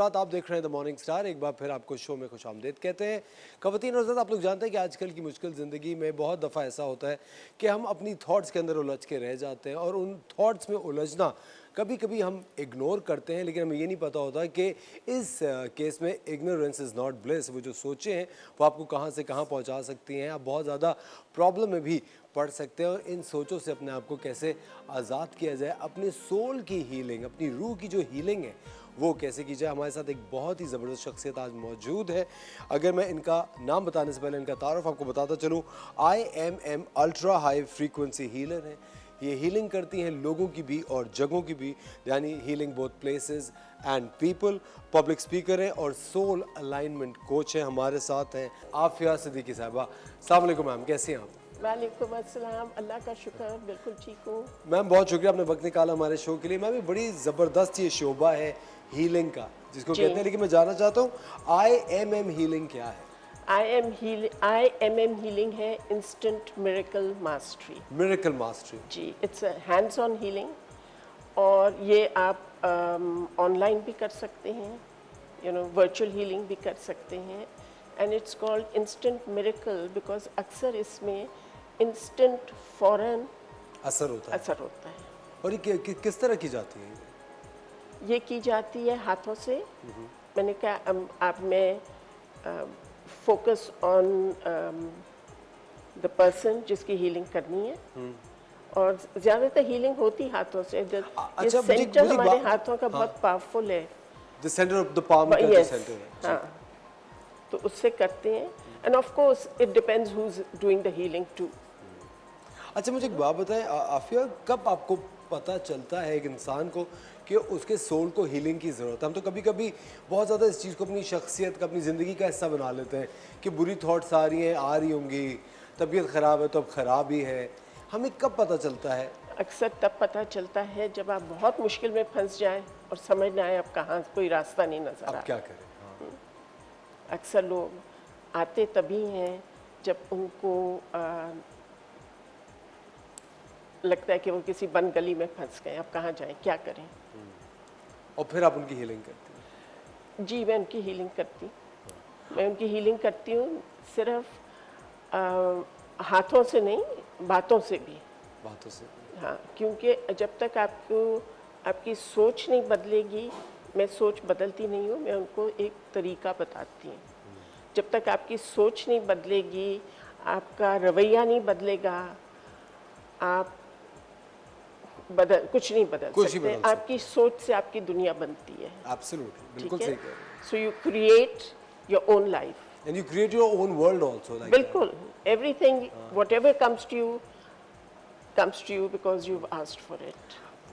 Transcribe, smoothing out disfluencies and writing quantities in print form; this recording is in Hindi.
हज़रात, आप देख रहे हैं द मॉर्निंग स्टार। एक बार फिर आपको शो में खुशामदीद कहते हैं। ख़वातीन और हज़रात, आप लोग जानते हैं कि आजकल की मुश्किल ज़िंदगी में बहुत दफ़ा ऐसा होता है कि हम अपनी थॉट्स के अंदर उलझ के रह जाते हैं, और उन थॉट्स में उलझना कभी कभी हम इग्नोर करते हैं, लेकिन हमें ये नहीं पता होता कि इस केस में इग्नोरेंस इज़ नॉट ब्लिस। वो जो सोचें हैं वो आपको कहाँ से कहाँ पहुँचा सकती हैं। आप बहुत ज़्यादा प्रॉब्लम में भी पढ़ सकते हैं, और इन सोचों से अपने आप को कैसे आज़ाद किया जाए, अपनी सोल की हीलिंग, अपनी रूह की जो हीलिंग है वो कैसे की जाए। हमारे साथ एक बहुत ही ज़बरदस्त शख्सियत आज मौजूद है। अगर मैं इनका नाम बताने से पहले इनका तारुफ आपको बताता चलूँ, IMM ultra high frequency healer हैं। ये हीलिंग करती हैं लोगों की भी और जगहों की भी, यानी healing both places and people. Public speaker हैं और सोल अलाइनमेंट कोच हैं। हमारे साथ हैं आफिया सिद्दीकी साहिबा। अस्सलाम वालेकुम मैम, कैसी हैं आप? वालेकुम अस्सलाम, अल्लाह का शुक्र, बिल्कुल ठीक हूँ। मैम बहुत शुक्रिया, आपने वक्त निकाला हमारे शो के लिए। मैम ये बड़ी ज़बरदस्त ये शोबा है हीलिंग का, जिसको जी। कहते हैं, लेकिन मैं जानना चाहता हूँ IMM हीलिंग क्या है? IMM हीलिंग है instant miracle mastery. Miracle mastery. जी, it's a hands on healing, और ये आप ऑनलाइन भी कर सकते हैं, वर्चुअल हीलिंग भी कर सकते हैं। And it's called instant miracle because अक्सर इसमें इंस्टेंट फौरन असर होता है। असर होता है। और ये किस तरह की जाती है? ये की जाती है हाथों से। मैंने कहा आप में फोकस ऑन द पर्सन जिसकी हीलिंग करनी है, और ज़्यादातर हीलिंग होती हाथों से। ये अच्छा, सेंटर हमारे हाथों का बहुत पावरफुल है। The centre of the palm का जो यस, सेंटर है। हाँ, तो उससे करते हैं। And of course it depends who is doing the healing too. अच्छा, मुझे एक बात बताएं आफिया, कब आपको पता चलता है एक इंसान को कि उसके सोल को हीलिंग की ज़रूरत है? हम तो कभी कभी बहुत ज़्यादा इस चीज़ को अपनी शख्सियत का, अपनी ज़िंदगी का हिस्सा बना लेते हैं कि बुरी थॉट्स आ रही हैं, आ रही होंगी, तबीयत ख़राब है तो अब ख़राब ही है। हमें कब पता चलता है? अक्सर तब पता चलता है जब आप बहुत मुश्किल में फंस जाएं और समझ ना आए, अब कहाँ कोई रास्ता नहीं नजर आ अब रहा। क्या करें? हाँ। अक्सर लोग आते तभी हैं जब उनको लगता है कि वो किसी बंद गली में फंस गए, अब कहाँ जाएं, क्या करें। और फिर आप उनकी हीलिंग करते हैं? जी, मैं उनकी हीलिंग करती मैं उनकी हीलिंग करती हूँ, सिर्फ हाथों से नहीं, बातों से भी। बातों से? हाँ, क्योंकि जब तक आपकी सोच नहीं बदलेगी, मैं सोच बदलती नहीं हूँ, मैं उनको एक तरीका बताती हूँ। जब तक आपकी सोच नहीं बदलेगी, आपका रवैया नहीं बदलेगा, आप कुछ नहीं बदल सकते। आपकी सोच से आपकी दुनिया बनती है। एब्सोल्युटली, बिल्कुल सही कह रहे हैं। So you create your own life and you create your own world also, like बिल्कुल। Everything whatever comes to you because you've asked for it.